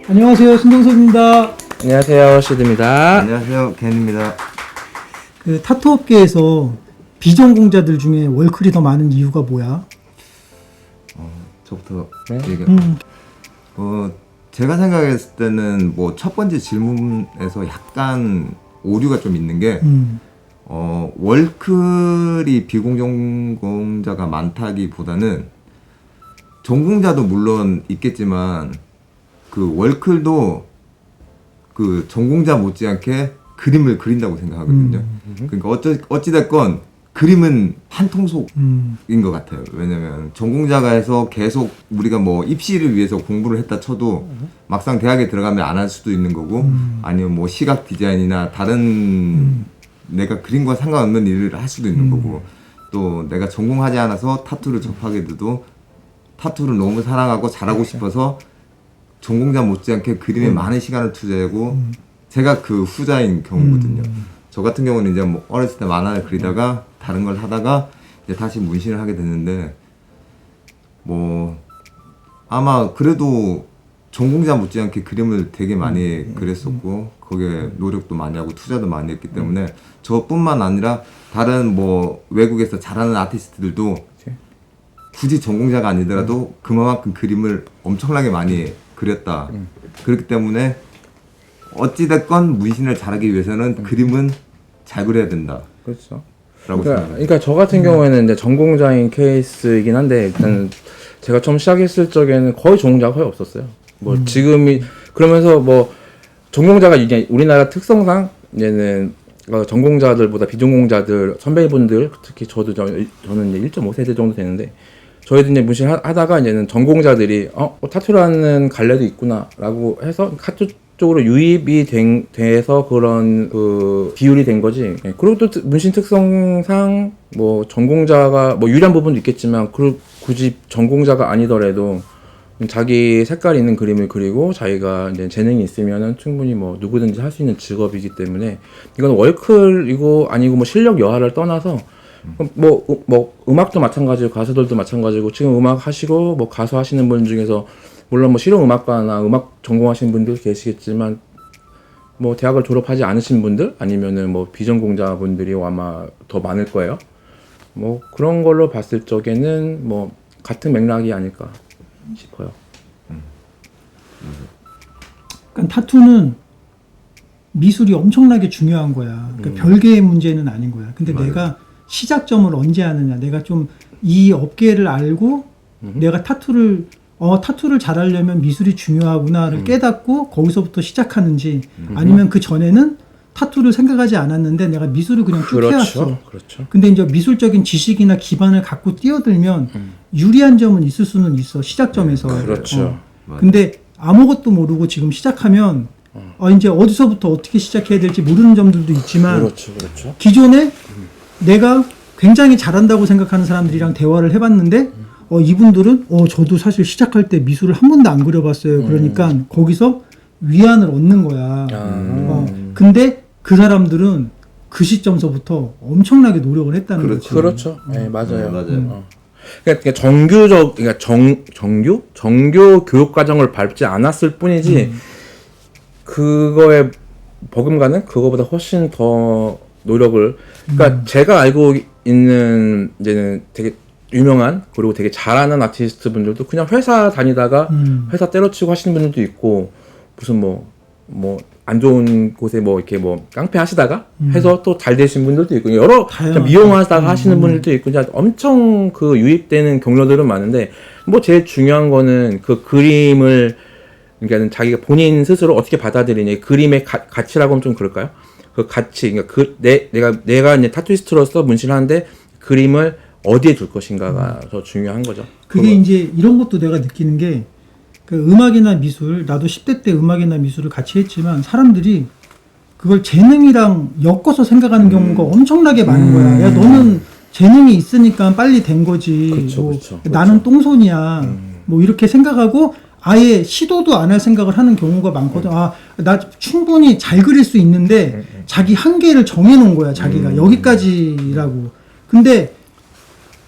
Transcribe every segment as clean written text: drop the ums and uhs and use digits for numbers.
안녕하세요, 신동섭입니다. 안녕하세요, 시드입니다. 안녕하세요, 겐입니다. 그 타투 업계에서 비전공자들 중에 월클이 더 많은 이유가 뭐야? 저부터 네? 얘기할게요. 제가 생각했을 때는 뭐 첫 번째 질문에서 약간 오류가 좀 있는 게 월클이 비전공자가 많다기보다는 전공자도 물론 있겠지만 그 월클도 그 전공자 못지않게 그림을 그린다고 생각하거든요. 그러니까 어찌됐건 그림은 한 통속인 것 같아요. 왜냐면 전공자가 해서 계속 우리가 뭐 입시를 위해서 공부를 했다 쳐도 막상 대학에 들어가면 안 할 수도 있는 거고 아니면 뭐 시각 디자인이나 다른 내가 그림과 상관없는 일을 할 수도 있는 거고 또 내가 전공하지 않아서 타투를 접하게 돼도 타투를 너무 사랑하고 잘하고 싶어서 전공자 못지않게 그림에 많은 시간을 투자하고 제가 그 후자인 경우거든요. 저 같은 경우는 이제 뭐 어렸을 때 만화를 그리다가 다른 걸 하다가 이제 다시 문신을 하게 됐는데 뭐 아마 그래도 전공자 못지않게 그림을 되게 많이 그렸었고 거기에 노력도 많이 하고 투자도 많이 했기 때문에 저뿐만 아니라 다른 뭐 외국에서 잘하는 아티스트들도 굳이 전공자가 아니더라도 그만큼 그림을 엄청나게 많이 그렸다. 그렇기 때문에 어찌됐건 문신을 잘하기 위해서는 그림은 잘 그려야 된다. 그렇죠. 라고 그러니까 저 같은 경우에는 이제 전공자인 케이스이긴 한데 일단 제가 처음 시작했을 적에는 거의 전공자가 거의 없었어요. 뭐 지금이 그러면서 뭐 전공자가 이제 우리나라 특성상 이제는 전공자들보다 비전공자들 선배분들 특히 저는 이제 1.5세대 정도 되는데 저희도 이제 문신 하다가 이제는 전공자들이 타투라는 갈래도 있구나라고 해서 타투 쪽으로 유입이 돼서 그런 그 비율이 된 거지. 예. 그리고 또 문신 특성상 뭐 전공자가 뭐 유리한 부분도 있겠지만 굳이 전공자가 아니더라도 자기 색깔 있는 그림을 그리고 자기가 이제 재능이 있으면은 충분히 뭐 누구든지 할 수 있는 직업이기 때문에 이건 월클이고 아니고 뭐 실력 여하를 떠나서 뭐 음악도 마찬가지고 가수들도 마찬가지고 지금 음악 하시고 뭐 가수 하시는 분 중에서 물론 뭐 실용 음악가나 음악 전공하시는 분들 계시겠지만 뭐 대학을 졸업하지 않으신 분들 아니면은 뭐 비전공자 분들이 아마 더 많을 거예요. 뭐 그런 걸로 봤을 적에는 뭐 같은 맥락이 아닐까 싶어요. 그러니까 타투는 미술이 엄청나게 중요한 거야. 그러니까 별개의 문제는 아닌 거야. 근데 맞아요. 내가 시작점을 언제 하느냐. 내가 좀 이 업계를 알고 내가 타투를 잘하려면 미술이 중요하구나를 깨닫고 거기서부터 시작하는지 아니면 그 전에는 타투를 생각하지 않았는데 내가 미술을 그냥 쭉 해왔어. 그렇죠. 근데 이제 미술적인 지식이나 기반을 갖고 뛰어들면 유리한 점은 있을 수는 있어. 시작점에서. 그렇죠. 근데 아무것도 모르고 지금 시작하면 이제 어디서부터 어떻게 시작해야 될지 모르는 점들도 있지만 그렇죠. 기존에 내가 굉장히 잘한다고 생각하는 사람들이랑 대화를 해봤는데 이분들은 저도 사실 시작할 때 미술을 한 번도 안 그려봤어요. 그러니까 거기서 위안을 얻는 거야. 근데 그 사람들은 그 시점서부터 엄청나게 노력을 했다는 거지. 그렇죠. 네, 맞아요. 맞아요. 그러니까 정규 교육 과정을 밟지 않았을 뿐이지 그거에 버금가는 그거보다 훨씬 더 노력을 그러니까 제가 알고 있는 이제는 되게 유명한 그리고 되게 잘하는 아티스트 분들도 그냥 회사 다니다가 회사 때려치고 하시는 분들도 있고 무슨 뭐 안 좋은 곳에 뭐 이렇게 뭐 깡패 하시다가 해서 또 잘 되신 분들도 있고 여러 미용하다가 하시는 분들도 있고 이제 엄청 그 유입되는 경로들은 많은데 뭐 제일 중요한 거는 그 그림을 그러니까 자기가 본인 스스로 어떻게 받아들이냐 그림의 가치라고 하면 좀 그럴까요? 그 가치 그러니까 내가 이제 타투이스트로서 문신을 하는데 그림을 어디에 둘 것인가가 더 중요한 거죠. 그게 이제 이런 것도 내가 느끼는 게 그 음악이나 미술, 나도 10대 때 음악이나 미술을 같이 했지만 사람들이 그걸 재능이랑 엮어서 생각하는 경우가 엄청나게 많은 거야. 야, 너는 재능이 있으니까 빨리 된 거지. 그쵸. 나는 똥손이야. 뭐 이렇게 생각하고 아예 시도도 안 할 생각을 하는 경우가 많거든. 나 충분히 잘 그릴 수 있는데 자기 한계를 정해놓은 거야. 자기가 여기까지라고. 근데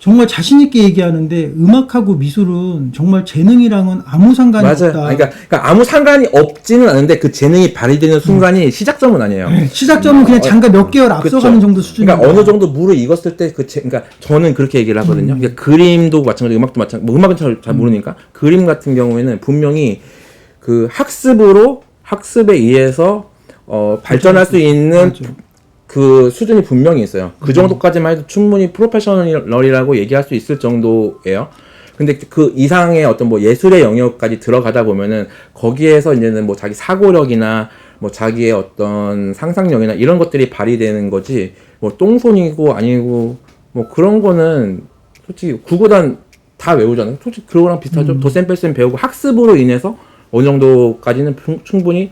정말 자신 있게 얘기하는데 음악하고 미술은 정말 재능이랑은 아무 상관이 맞아요. 없다. 그러니까 아무 상관이 없지는 않은데 그 재능이 발휘되는 순간이 시작점은 아니에요. 네, 시작점은 그냥 잠깐 몇 개월 앞서가는 정도 수준이에요. 그러니까 어느 정도 물을 익었을 때 그러니까 저는 그렇게 얘기를 하거든요. 그러니까 그림도 마찬가지, 음악도 마찬가지. 뭐 음악은 잘 모르니까 그림 같은 경우에는 분명히 그 학습에 의해서 발전할 수 있는 맞아. 그 수준이 분명히 있어요. 그 정도까지만 해도 충분히 프로페셔널이라고 얘기할 수 있을 정도예요. 근데 그 이상의 어떤 뭐 예술의 영역까지 들어가다 보면은 거기에서 이제는 뭐 자기 사고력이나 뭐 자기의 어떤 상상력이나 이런 것들이 발휘되는 거지, 뭐 똥손이고 아니고 뭐 그런 거는 솔직히 구구단 다 외우잖아요. 솔직히 그거랑 비슷하죠. 도쌤 배우고 학습으로 인해서 어느 정도까지는 충분히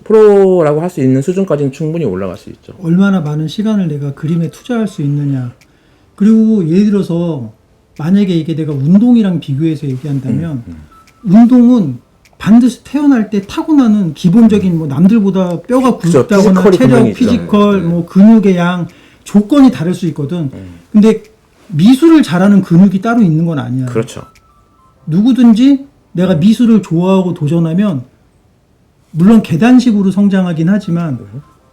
프로라고 할 수 있는 수준까지는 충분히 올라갈 수 있죠. 얼마나 많은 시간을 내가 그림에 투자할 수 있느냐. 그리고 예를 들어서 만약에 이게 내가 운동이랑 비교해서 얘기한다면 운동은 반드시 태어날 때 타고나는 기본적인 뭐 남들보다 뼈가 그쵸, 굵다거나 피지컬이 체력, 분명히 있죠. 피지컬, 네. 뭐 근육의 양 조건이 다를 수 있거든. 근데 미술을 잘하는 근육이 따로 있는 건 아니야. 그렇죠. 누구든지 내가 미술을 좋아하고 도전하면 물론 계단식으로 성장하긴 하지만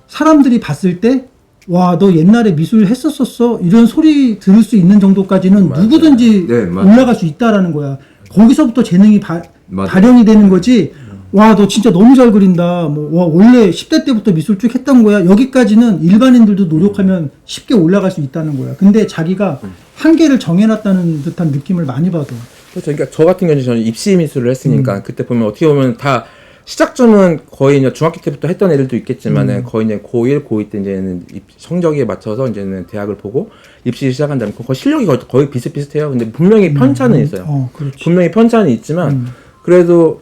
사람들이 봤을 때 와, 너 옛날에 미술 했었었어? 이런 소리 들을 수 있는 정도까지는 맞아요. 누구든지 네, 맞아요. 올라갈 수 있다라는 거야. 거기서부터 재능이 맞아요. 발현이 되는 거지. 와, 너 진짜 너무 잘 그린다. 뭐, 와, 원래 10대 때부터 미술 쭉 했던 거야. 여기까지는 일반인들도 노력하면 쉽게 올라갈 수 있다는 거야. 근데 자기가 한계를 정해놨다는 듯한 느낌을 많이 받아. 그렇죠. 그러니까 저 같은 경우는 저는 입시 미술을 했으니까 그때 보면 어떻게 보면 다 시작점은 거의 이제 중학교 때부터 했던 애들도 있겠지만은 거의 이제 고1, 고2 때 이제는 성적에 맞춰서 이제는 대학을 보고 입시 시작한다면 거의 실력이 거의 비슷비슷해요. 근데 분명히 편차는 있어요. 그렇지. 분명히 편차는 있지만 그래서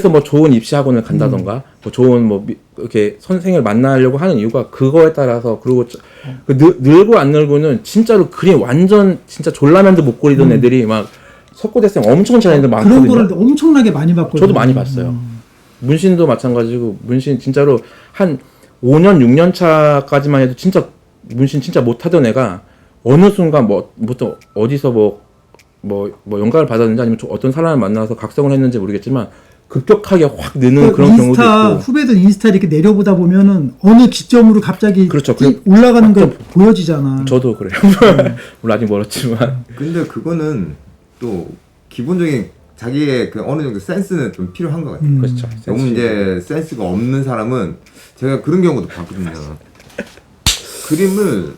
뭐 좋은 입시 학원을 간다던가 뭐 좋은 뭐 이렇게 선생을 만나려고 하는 이유가 그거에 따라서. 그리고 늘고 안 늘고는 진짜로 그림 완전 진짜 졸라맨도 못 그리던 애들이 막 석고대생 엄청 잘하는 애들 많거든요. 그런 거를 엄청나게 많이 봤거든요. 저도 많이 봤어요. 문신도 마찬가지고, 문신 진짜로 한 5년 6년 차까지만 해도 진짜 문신 진짜 못하던 애가 어느 순간 뭐부터 어디서 뭐 영감을 받았는지 아니면 어떤 사람을 만나서 각성을 했는지 모르겠지만 급격하게 확 느는 그런 경우도 있고. 후배들 인스타 이렇게 내려보다 보면은 어느 기점으로 갑자기 그렇죠. 올라가는 거 보여지잖아. 저도 그래요. 물론 아직 멀었지만. 근데 그거는 또 기본적인 자기의 그 어느 정도 센스는 좀 필요한 것 같아요. 그렇죠. 너무 이제 센스가 없는 사람은 제가 그런 경우도 봤거든요. 그림을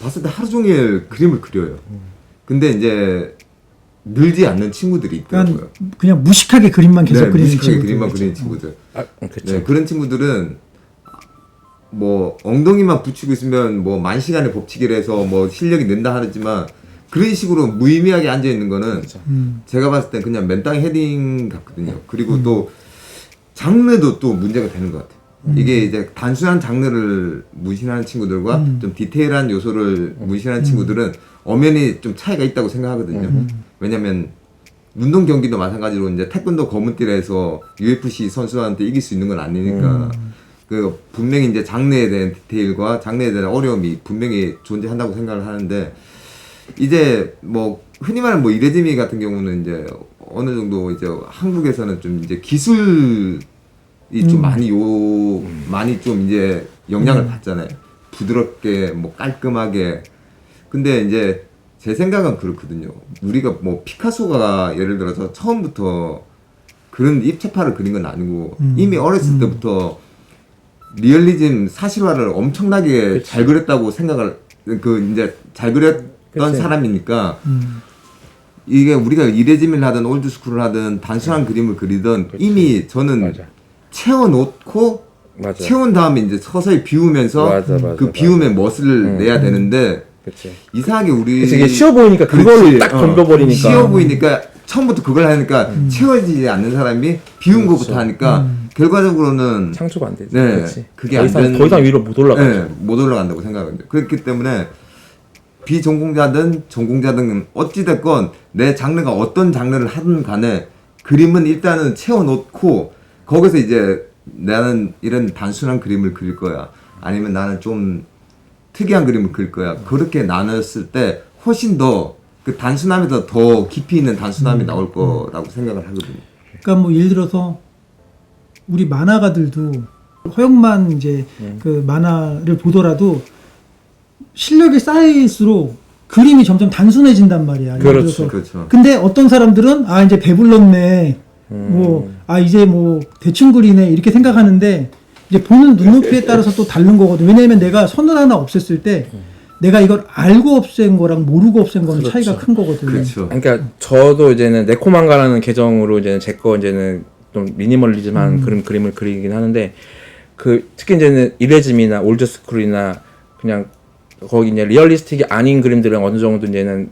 봤을 때 하루 종일 그림을 그려요. 근데 이제 늘지 않는 친구들이 있더라고요. 그냥 무식하게 그림만 계속 네, 그리는 무식하게 친구들. 그림만 그리는 친구들. 그렇죠. 네, 그런 친구들은 뭐 엉덩이만 붙이고 있으면 뭐 만시간의 법칙이라 해서 뭐 실력이 는다 하지만 그런 식으로 무의미하게 앉아 있는 거는 제가 봤을 때 그냥 맨땅 헤딩 같거든요. 그리고 또 장르도 또 문제가 되는 것 같아요. 이게 이제 단순한 장르를 무신하는 친구들과 좀 디테일한 요소를 무신하는 친구들은 엄연히 좀 차이가 있다고 생각하거든요. 왜냐면 운동 경기도 마찬가지로 이제 태권도 검은띠에서 UFC 선수한테 이길 수 있는 건 아니니까 그 분명히 이제 장르에 대한 디테일과 장르에 대한 어려움이 분명히 존재한다고 생각을 하는데, 이제 뭐 흔히 말하는 뭐 이레즈미 같은 경우는 이제 어느 정도 이제 한국에서는 좀 이제 기술이 좀 많이 많이 좀 이제 영향을 받잖아요. 부드럽게 뭐 깔끔하게. 근데 이제 제 생각은 그렇거든요. 우리가 뭐 피카소가 예를 들어서 처음부터 그런 입체파를 그린 건 아니고 이미 어렸을 때부터 리얼리즘 사실화를 엄청나게 그치. 잘 그렸다고 생각을 이제 잘 그렸던 그치. 사람이니까 이게 우리가 이레즈미를 하든 올드스쿨을 하든 단순한 그림을 그리든 그치. 이미 저는 맞아. 채워놓고 맞아. 채운 다음에 이제 서서히 비우면서 맞아, 그 비움의 멋을 내야 되는데 그치. 이상하게 우리 그치, 이게 쉬워 보이니까 그걸로 그렇지. 딱 덤벼버리니까. 쉬워 보이니까 처음부터 그걸 하니까 채워지지 않는 사람이 비운 그렇죠. 것부터 하니까 결과적으로는 창조가 안 되지. 네, 그렇지. 그게 더 이상 위로 못 올라가죠. 네, 못 올라간다고 생각합니다. 그렇기 때문에 비전공자든 전공자든 어찌됐건 내 장르가 어떤 장르를 하든 간에 그림은 일단은 채워놓고 거기서 이제 나는 이런 단순한 그림을 그릴 거야. 아니면 나는 좀 특이한 그림을 그릴 거야. 그렇게 나눴을 때 훨씬 더 그 단순함에서 더 깊이 있는 단순함이 나올 거라고 생각을 하거든요. 그러니까 뭐 예를 들어서 우리 만화가들도 허영만 이제 그 만화를 보더라도 실력이 쌓일수록 그림이 점점 단순해진단 말이야. 예를 그렇죠. 들어서. 그렇죠. 근데 어떤 사람들은 아 이제 배불렀네. 뭐 아 이제 뭐 대충 그리네 이렇게 생각하는데 이제 보는 눈높이에 따라서 또 다른 거거든. 왜냐면 내가 선을 하나 없앴을 때 내가 이걸 알고 없앤 거랑 모르고 없앤 거는 그렇죠. 차이가 큰 거거든. 그렇죠. 그러니까 저도 이제는 네코만가라는 계정으로 이제는 제 거 이제는 좀 미니멀리즘한 그림을 그리긴 하는데 그 특히 이제는 이레즘이나 올드스쿨이나 그냥 거기 이제 리얼리스틱이 아닌 그림들은 어느 정도 이제는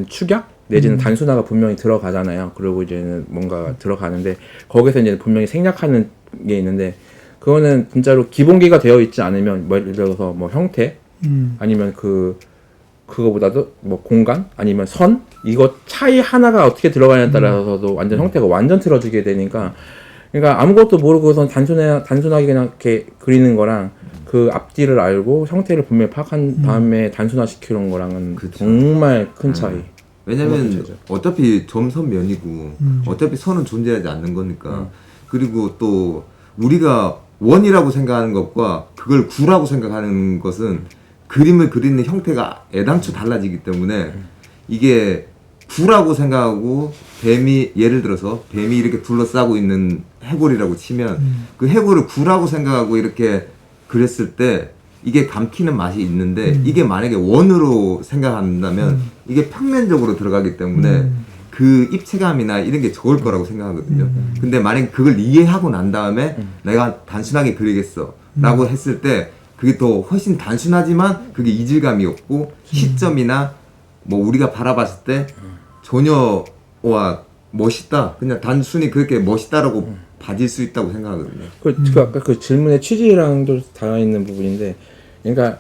축약 내지는 단순화가 분명히 들어가잖아요. 그리고 이제는 뭔가 들어가는데 거기서 이제 분명히 생략하는 게 있는데 그거는 진짜로 기본기가 되어 있지 않으면 뭐 예를 들어서 뭐 형태 아니면 그거보다도 뭐 공간 아니면 선 이거 차이 하나가 어떻게 들어가냐에 따라서도 완전 형태가 완전 틀어지게 되니까 그러니까 아무것도 모르고선 단순하게 그냥 이렇게 그리는 거랑 그 앞뒤를 알고 형태를 분명히 파악한 다음에 단순화시키는 거랑은 그쵸. 정말 큰 차이. 왜냐면 어차피 점선면이고 어차피 선은 존재하지 않는 거니까 그리고 또 우리가 원이라고 생각하는 것과 그걸 구라고 생각하는 것은 그림을 그리는 형태가 애당초 달라지기 때문에 이게 구라고 생각하고 뱀이 예를 들어서 뱀이 이렇게 둘러싸고 있는 해골이라고 치면 그 해골을 구라고 생각하고 이렇게 그렸을 때 이게 감키는 맛이 있는데 이게 만약에 원으로 생각한다면 이게 평면적으로 들어가기 때문에 그 입체감이나 이런 게 적을 거라고 생각하거든요. 근데 만약에 그걸 이해하고 난 다음에 내가 단순하게 그리겠어 라고 했을 때 그게 더 훨씬 단순하지만 그게 이질감이 없고 시점이나 뭐 우리가 바라봤을 때 전혀 와 멋있다 그냥 단순히 그렇게 멋있다라고 봐질 수 있다고 생각하거든요. 그 아까 그 질문의 취지랑도 닿아 있는 부분인데, 그러니까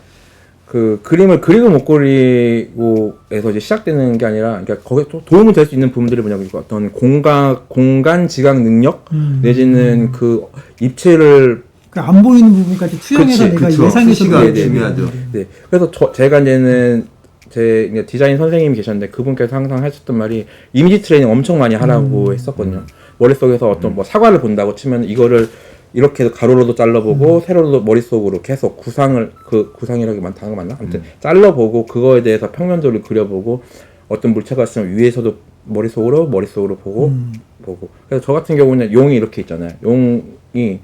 그 그림을 그리고 못 그리고에서 이제 시작되는 게 아니라, 그러니까 거기에 또 도움이 될 수 있는 부분들이 뭐냐면 어떤 공간 지각 능력 내지는 그 입체를 그러니까 안 보이는 부분까지 투영해서 그치, 내가 그쵸. 예상해서 수시가 그려야 되는 중요하죠. 거거든. 네. 그래서 제가 이제는 제 이제 디자인 선생님이 계셨는데 그분께서 항상 하셨던 말이 이미지 트레이닝 엄청 많이 하라고 했었거든요. 머릿속에서 어떤 뭐 사과를 본다고 치면 이거를 이렇게 가로로도 잘라보고 세로로도 머릿속으로 계속 구상이라기만 단어 맞나? 아무튼 잘라보고 그거에 대해서 평면도를 그려보고 어떤 물체가 있으면 위에서도 머릿속으로 보고. 그래서 저 같은 경우는 용이 이렇게 있잖아요. 용이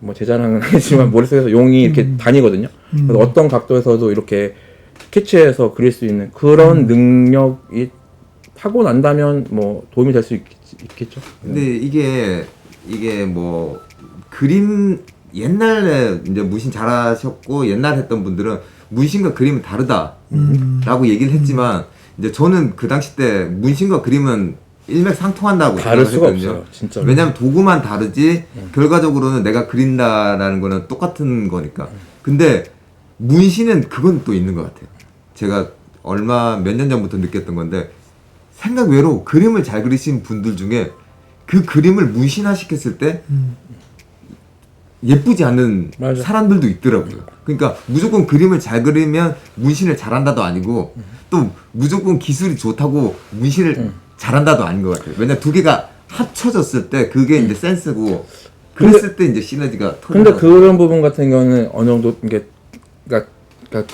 뭐 제 자랑은 아니지만 머릿속에서 용이 이렇게 다니거든요. 그래서 어떤 각도에서도 이렇게 스케치해서 그릴 수 있는 그런 능력이 타고난다면 뭐 도움이 될 수 있겠죠. 근데 이게 뭐 그림 옛날에 이제 문신 잘하셨고 옛날 했던 분들은 문신과 그림은 다르다라고 얘기를 했지만 이제 저는 그 당시 때 문신과 그림은 일맥상통한다고 다를 수가 생각했거든요. 없어요, 진짜. 왜냐면 도구만 다르지 결과적으로는 내가 그린다라는 거는 똑같은 거니까. 근데 문신은 그건 또 있는 것 같아요. 제가 몇 년 전부터 느꼈던 건데 생각 외로 그림을 잘 그리신 분들 중에 그 그림을 문신화 시켰을 때 예쁘지 않은 맞아. 사람들도 있더라고요. 그러니까 무조건 그림을 잘 그리면 문신을 잘한다도 아니고 또 무조건 기술이 좋다고 문신을 잘한다도 아닌 것 같아요. 왜냐면 두 개가 합쳐졌을 때 그게 이제 센스고 그랬을 때 이제 시너지가 근데 터져나가요. 그런 부분 같은 경우는 어느 정도 이게 그러니까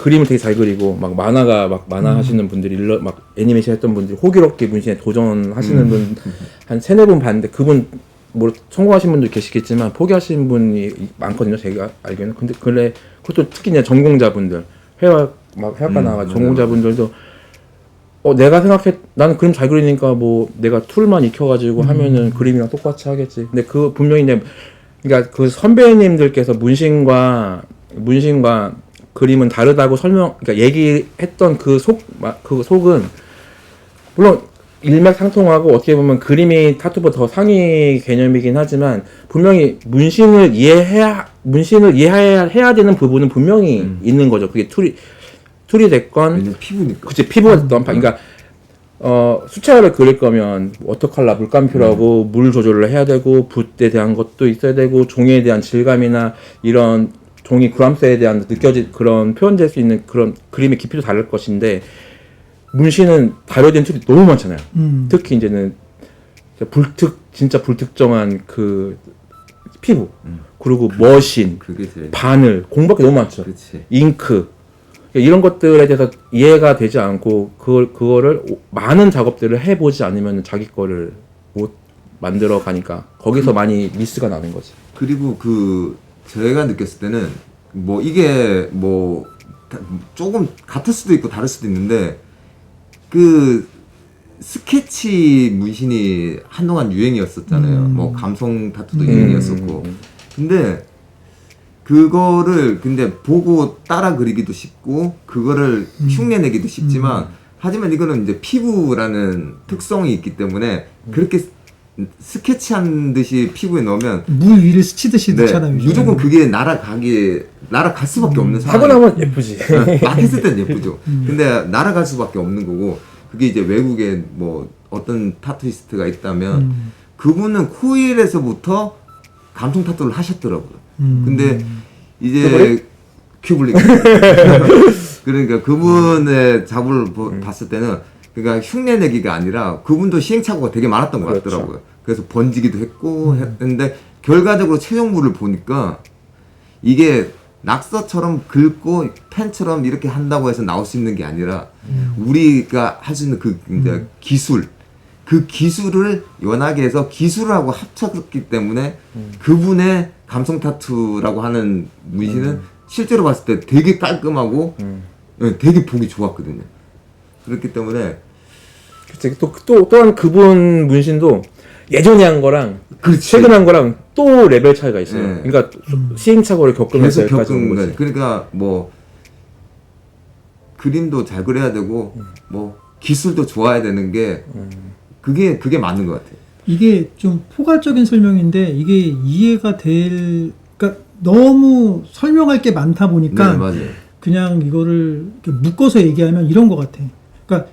그림을 되게 잘 그리고 막 만화 하시는 분들이 막 애니메이션 했던 분들이 호기롭게 문신에 도전하시는 분 한 3-4분 봤는데 그분 뭐 성공하신 분도 계시겠지만 포기하신 분이 많거든요. 제가 알기에는. 근데 그것도 특히 이제 전공자분들 해학과 나와가지고 전공자분들도 나는 그림 잘 그리니까 뭐 내가 툴만 익혀가지고 하면은 그림이랑 똑같이 하겠지. 근데 그 분명히 이제 그러니까 그 선배님들께서 문신과 그림은 다르다고 그러니까 얘기했던 그 속은 물론 일맥상통하고 어떻게 보면 그림이 타투보다 더 상위 개념이긴 하지만 분명히 문신을 이해해야 되는 부분은 분명히 있는 거죠. 그게 툴이 됐건 왜냐면 피부니까. 그치 피부가 됐던 그러니까 수채화를 그릴 거면 워터컬러 물감표라고 물 조절을 해야 되고 붓에 대한 것도 있어야 되고 종이에 대한 질감이나 이런 종이 구람수에 대한 느껴질 그런 표현될 수 있는 그런 그림의 깊이도 다를 것인데 문신은 다려진 툴이 너무 많잖아요. 특히 이제는 진짜 불특정한 그 피부 그리고 머신, 그게 제일 바늘 공부할 게 너무 많죠. 그렇지. 잉크 이런 것들에 대해서 이해가 되지 않고 그거를 많은 작업들을 해보지 않으면 자기 거를 못 만들어 가니까 거기서 많이 미스가 나는 거지. 그리고 그 제가 느꼈을 때는 뭐 이게 뭐 조금 같을 수도 있고 다를 수도 있는데 그 스케치 문신이 한동안 유행이었었잖아요. 뭐 감성 타투도 유행이었었고. 근데 그거를 근데 보고 따라 그리기도 쉽고 그거를 흉내내기도 쉽지만 하지만 이거는 이제 피부라는 특성이 있기 때문에 그렇게 스케치한 듯이 피부에 넣으면 물 위를 스치듯이 네, 넣잖아요. 무조건 그게 날아갈 수밖에 없는 하고 상황. 나면 예쁘지. 막 했을 땐 예쁘죠. 근데 날아갈 수밖에 없는 거고 그게 이제 외국에 뭐 어떤 타투이스트가 있다면 그분은 코일에서부터 감성 타투를 하셨더라고요. 근데 이제 큐블릭 그러니까 그분의 작업을 봤을 때는 그러니까 흉내내기가 아니라 그분도 시행착오가 되게 많았던 것 그렇죠. 같더라고요. 그래서 번지기도 했고 했는데 결과적으로 최종물을 보니까 이게 낙서처럼 긁고 펜처럼 이렇게 한다고 해서 나올 수 있는 게 아니라 우리가 할 수 있는 그 이제 기술 그 기술을 연하게 해서 기술하고 합쳤기 때문에 그분의 감성 타투라고 하는 문신은 실제로 봤을 때 되게 깔끔하고 네, 되게 보기 좋았거든요. 그렇기 때문에 그치. 또한 그분 문신도 예전에 한 거랑 그렇지. 최근 한 거랑 또 레벨 차이가 있어요. 네. 그러니까 시행착오를 겪으면서 계속 여기까지 온 겪은 거지. 거지. 그러니까 뭐 그림도 잘 그려야 되고 뭐 기술도 좋아야 되는 게 그게 맞는 것 같아요. 이게 좀 포괄적인 설명인데 이게 이해가 그러니까 너무 설명할 게 많다 보니까 네, 맞아요. 그냥 이거를 이렇게 묶어서 얘기하면 이런 것 같아. 그러니까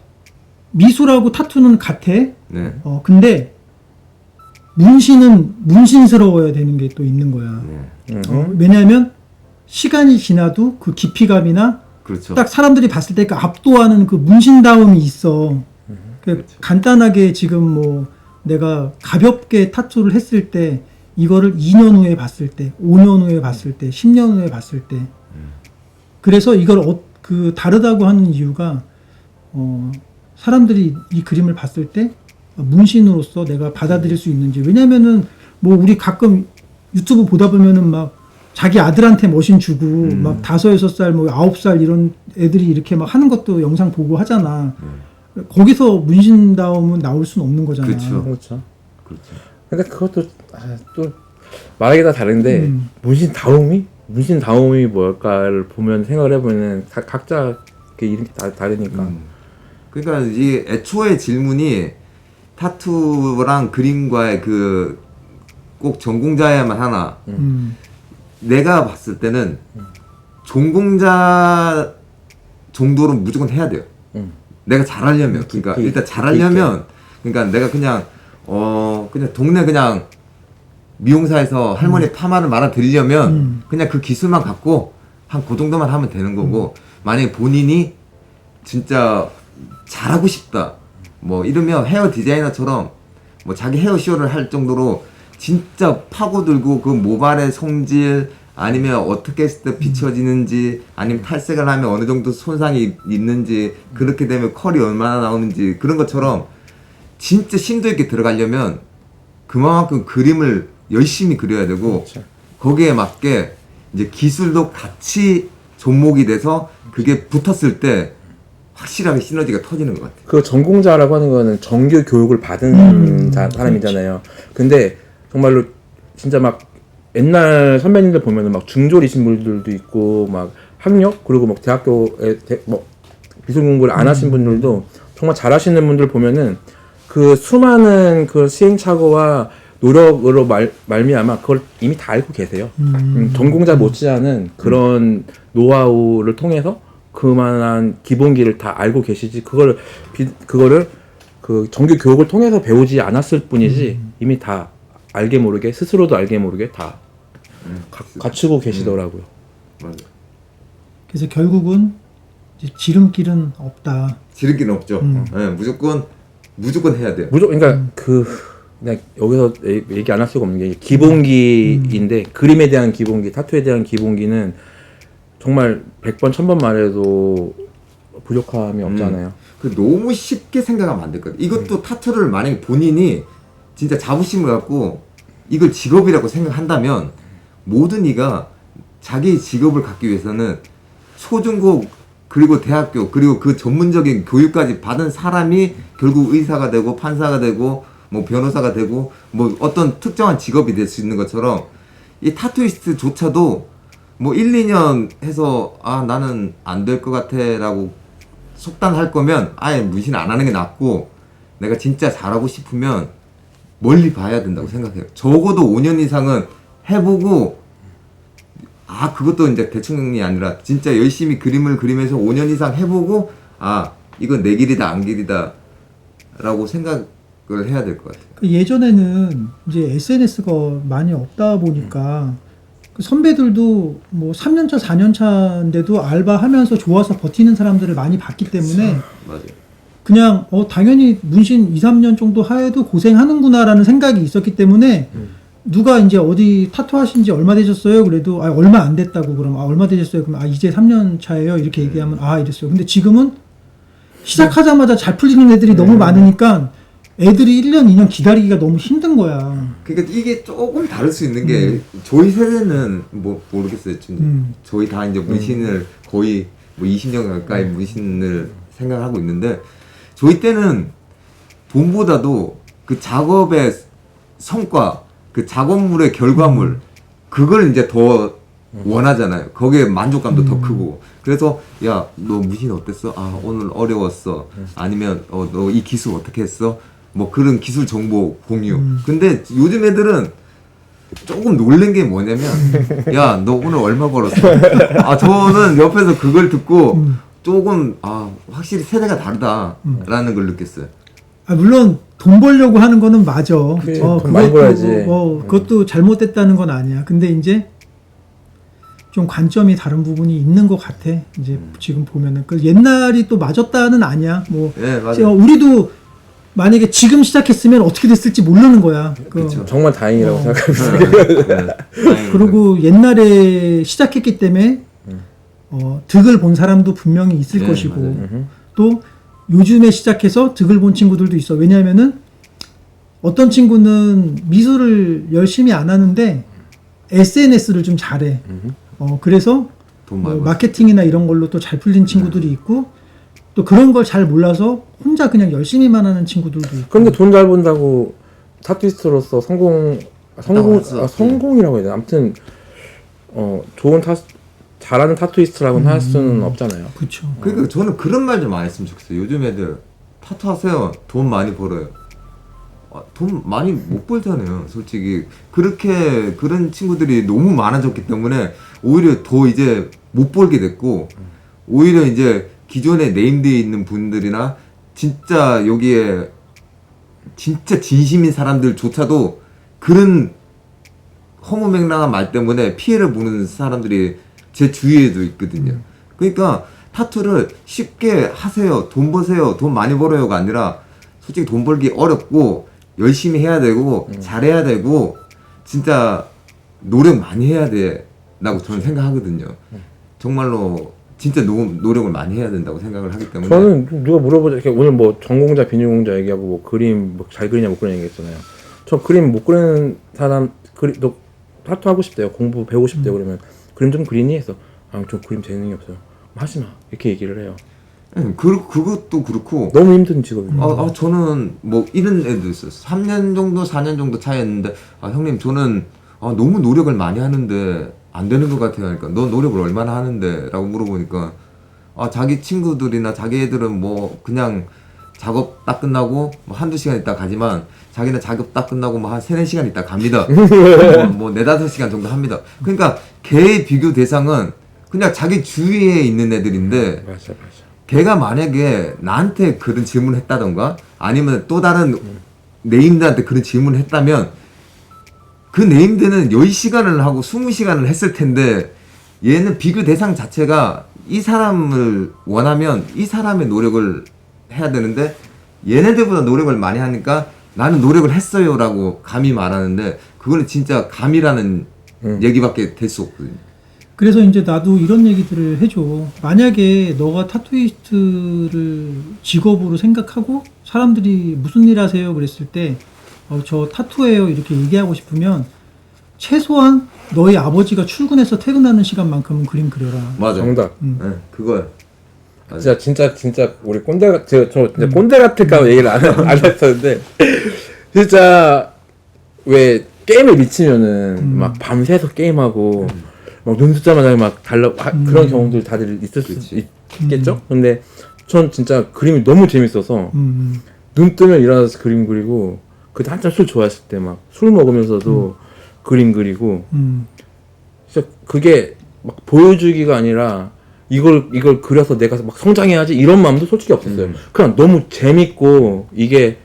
미술하고 타투는 같아. 네. 근데 문신은 문신스러워야 되는 게 또 있는 거야. 네. 왜냐하면 시간이 지나도 그 깊이감이나 그렇죠. 딱 사람들이 봤을 때 그 압도하는 그 문신다움이 있어. 그렇죠. 간단하게 지금 뭐 내가 가볍게 타투를 했을 때 이거를 2년 후에 봤을 때, 5년 후에 봤을 때, 10년 후에 봤을 때 그래서 이걸 그 다르다고 하는 이유가 사람들이 이 그림을 봤을 때 문신으로서 내가 받아들일 수 있는지. 왜냐면은 뭐 우리 가끔 유튜브 보다 보면은 막 자기 아들한테 머신 주고 막 5, 6살 뭐 9살 이런 애들이 이렇게 막 하는 것도 영상 보고 하잖아. 거기서 문신다움은 나올 수는 없는 거잖아. 그렇죠. 그렇죠. 그렇죠. 근데 그것도 또 말하기 다 다른데 문신 다움이 뭘까를 보면 생각을 해보면 각자 이렇게 다르니까. 그러니까 이 애초에 질문이 타투랑 그림과의 그 꼭 전공자야만 하나. 내가 봤을 때는 전공자 정도로 무조건 해야 돼요. 내가 잘하려면. 그러니까 깊이, 일단 잘하려면 그러니까 내가 그냥 동네 그냥 미용사에서 할머니 파마를 말아드리려면 그냥 그 기술만 갖고 한 그 정도만 하면 되는 거고 만약에 본인이 진짜 잘하고 싶다 뭐 이러면 헤어 디자이너처럼 뭐 자기 헤어쇼를 할 정도로 진짜 파고들고 그 모발의 성질 아니면 어떻게 했을 때 비춰지는지 아니면 탈색을 하면 어느 정도 손상이 있는지 그렇게 되면 컬이 얼마나 나오는지 그런 것처럼 진짜 심도 있게 들어가려면 그만큼 그림을 열심히 그려야 되고 그렇죠. 거기에 맞게 이제 기술도 같이 접목이 돼서 그게 붙었을 때 확실하게 시너지가 터지는 것 같아요. 그 전공자라고 하는 거는 정규 교육을 받은 사람이잖아요. 근데 정말로 진짜 막 옛날 선배님들 보면은 막 중졸이신 분들도 있고 막 학력 그리고 막 대학교에 뭐 미술 공부를 안 하신 분들도 정말 잘하시는 분들 보면은 그 수많은 그 시행착오와 노력으로 말미암아 그걸 이미 다 알고 계세요. 전공자 못지않은 그런 노하우를 통해서 그만한 기본기를 다 알고 계시지 그거를 그 정규 교육을 통해서 배우지 않았을 뿐이지 이미 다 알게 모르게 스스로도 알게 모르게 다 갖추고 계시더라고요. 맞아. 그래서 결국은 이제 지름길은 없다. 지름길은 없죠. 네, 무조건 해야 돼요. 그러니까 그냥 여기서 얘기 안 할 수가 없는 게 기본기인데 그림에 대한 기본기, 타투에 대한 기본기는 정말 100번 1000번 말해도 부족함이 없잖아요. 그 너무 쉽게 생각하면 안 될 것 같아요. 이것도 타투를 만약에 본인이 진짜 자부심을 갖고 이걸 직업이라고 생각한다면 모든 이가 자기 직업을 갖기 위해서는 초중고 그리고 대학교 그리고 그 전문적인 교육까지 받은 사람이 결국 의사가 되고 판사가 되고 뭐 변호사가 되고 뭐 어떤 특정한 직업이 될 수 있는 것처럼 이 타투이스트조차도 뭐 1, 2년 해서 아 나는 안 될 것 같아 라고 속단할 거면 아예 문신 안 하는 게 낫고 내가 진짜 잘하고 싶으면 멀리 봐야 된다고 생각해요. 적어도 5년 이상은 해보고 아 그것도 이제 대충이 아니라 진짜 열심히 그림을 그리면서 5년 이상 해보고 아 이건 내 길이다 안 길이다 라고 생각을 해야 될 것 같아요. 그 예전에는 이제 SNS가 많이 없다 보니까 그 선배들도 뭐 3년차, 4년차인데도 알바하면서 좋아서 버티는 사람들을 많이 봤기 때문에 맞아요. 그냥 당연히 문신 2, 3년 정도 하에도 고생하는구나라는 생각이 있었기 때문에 누가 이제 어디 타투 하신 지 얼마 되셨어요? 그래도 아 얼마 안 됐다고 그러면 아 얼마 되셨어요? 그럼 아 이제 3년 차예요. 이렇게 얘기하면 아 이랬어요. 근데 지금은 시작하자마자 잘 풀리는 애들이 너무 많으니까 애들이 1년, 2년 기다리기가 너무 힘든 거야. 그러니까 이게 조금 다를 수 있는 게 저희 세대는 뭐 모르겠어요. 저희 다 이제 문신을 거의 뭐 20년 가까이 문신을 생각하고 있는데 저희 때는 돈보다도 그 작업의 성과, 그 작업물의 결과물 그걸 이제 더 원하잖아요. 거기에 만족감도 더 크고. 그래서 야, 너 문신 어땠어? 아, 오늘 어려웠어. 아니면 너 이 기술 어떻게 했어? 뭐 그런 기술 정보 공유. 근데 요즘 애들은 조금 놀란 게 뭐냐면 야, 너 오늘 얼마 벌었어? 아, 저는 옆에서 그걸 듣고 조금 확실히 세대가 다르다라는 걸 느꼈어요. 아, 물론 돈 벌려고 하는 거는 맞아. 돈 많이 벌어야지. 그것도 잘못됐다는 건 아니야. 근데 이제 좀 관점이 다른 부분이 있는 것 같아. 이제 지금 보면은 그 옛날이 또 맞았다는 아니야. 뭐 네, 맞아요. 우리도 만약에 지금 시작했으면 어떻게 됐을지 모르는 거야. 그쵸. 정말 다행이라고 생각합니다. 그리고 옛날에 시작했기 때문에 득을 본 사람도 분명히 있을 네, 것이고 맞아요. 또 요즘에 시작해서 득을 본 친구들도 있어. 왜냐하면은 어떤 친구는 미술을 열심히 안 하는데 SNS를 좀 잘해. 그래서 돈 뭐 많이 마케팅이나 이런 걸로 또 잘 풀린 친구들이 있고 또 그런 걸 잘 몰라서 혼자 그냥 열심히만 하는 친구들도 있고. 그런데 돈 잘 번다고 타투이스트로서 성공이라고 해야 되나? 아무튼 좋은 잘하는 타투이스트라고는 할 수는 없잖아요. 그렇죠. 그러니까 저는 그런 말 좀 안 했으면 좋겠어요. 요즘 애들 타투 하세요. 돈 많이 벌어요. 돈 많이 못 벌잖아요. 솔직히 그렇게 그런 친구들이 너무 많아졌기 때문에 오히려 더 이제 못 벌게 됐고 오히려 이제 기존에 네임드에 있는 분들이나 진짜 여기에 진짜 진심인 사람들조차도 그런 허무맹랑한 말 때문에 피해를 보는 사람들이 제 주위에도 있거든요. 그러니까 타투를 쉽게 하세요. 돈 버세요. 돈 많이 벌어요가 아니라 솔직히 돈 벌기 어렵고 열심히 해야 되고 잘해야 되고 진짜 노력 많이 해야 돼라고 저는 생각하거든요. 정말로 진짜 노력을 많이 해야 된다고 생각을 하기 때문에 저는 누가 물어보자 이렇게 오늘 뭐 전공자 비전공자 얘기하고 뭐 그림 뭐 잘 그리냐 못 그리냐 얘기했잖아요. 저 그림 못 그리는 사람 너 타투 하고 싶대요. 공부 배우고 싶대요. 그러면 그림 좀 그리니 해서 저 그림 재능이 없어요. 하지 마 이렇게 얘기를 해요. 그것도 그렇고 너무 힘든 직업이에요. 저는 뭐 이런 애도 있었어요. 3년 정도 4년 정도 차이였는데 형님 저는 너무 노력을 많이 하는데 안 되는 것 같아요. 그러니까 너 노력을 얼마나 하는데 라고 물어보니까 자기 친구들이나 자기 애들은 뭐 그냥 작업 딱 끝나고 뭐 한두 시간 있다 가지만 자기는 작업 딱 끝나고 뭐 한 3-4시간 있다 갑니다. 뭐 4-5시간 정도 합니다. 그러니까 걔의 비교 대상은 그냥 자기 주위에 있는 애들인데 맞아. 걔가 만약에 나한테 그런 질문을 했다던가 아니면 또 다른 네임드한테 그런 질문을 했다면 그 네임드는 10시간을 하고 20시간을 했을 텐데 얘는 비교 대상 자체가 이 사람을 원하면 이 사람의 노력을 해야 되는데 얘네들보다 노력을 많이 하니까 나는 노력을 했어요라고 감히 말하는데 그거는 진짜 감이라는 얘기밖에 될 수 없거든요. 그래서 이제 나도 이런 얘기들을 해줘. 만약에 너가 타투이스트를 직업으로 생각하고 사람들이 무슨 일 하세요? 그랬을 때, 저 타투예요. 이렇게 얘기하고 싶으면 최소한 너희 아버지가 출근해서 퇴근하는 시간만큼은 그림 그려라. 맞아. 정답. 네, 그거야. 진짜 우리 꼰대 저 진짜 꼰대 같을까 얘기를 안 했었는데 진짜 왜 게임에 미치면은 막 밤새서 게임하고 막 눈 뜨자마자 막 그런 경우들 다들 있을 수 있겠죠? 근데 전 진짜 그림이 너무 재밌어서 눈 뜨면 일어나서 그림 그리고 그때 한참 술 좋아했을 때 막 술 먹으면서도 그림 그리고 진짜 그게 막 보여주기가 아니라 이걸 그려서 내가 막 성장해야지 이런 마음도 솔직히 없었어요. 그냥 너무 재밌고 이게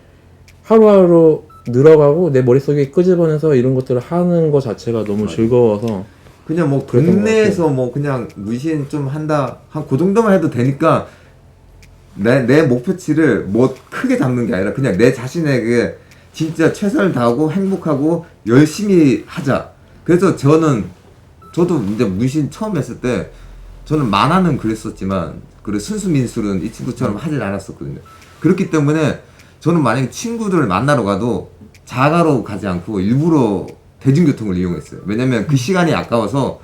하루하루 늘어가고 내 머릿속에 끄집어내서 이런 것들을 하는 것 자체가 너무 즐거워서 그냥 뭐 그랬던 동네에서 뭐 그냥 무신 좀 한다 한 그 정도만 해도 되니까 내 목표치를 뭐 크게 잡는 게 아니라 그냥 내 자신에게 진짜 최선을 다하고 행복하고 열심히 하자. 그래서 저도 이제 무신 처음 했을 때 저는 만화는 그랬었지만 그래 순수 민술은 이 친구처럼 하질 않았었거든요. 그렇기 때문에 저는 만약에 친구들을 만나러 가도 자가로 가지 않고 일부러 대중교통을 이용했어요. 왜냐면 그 시간이 아까워서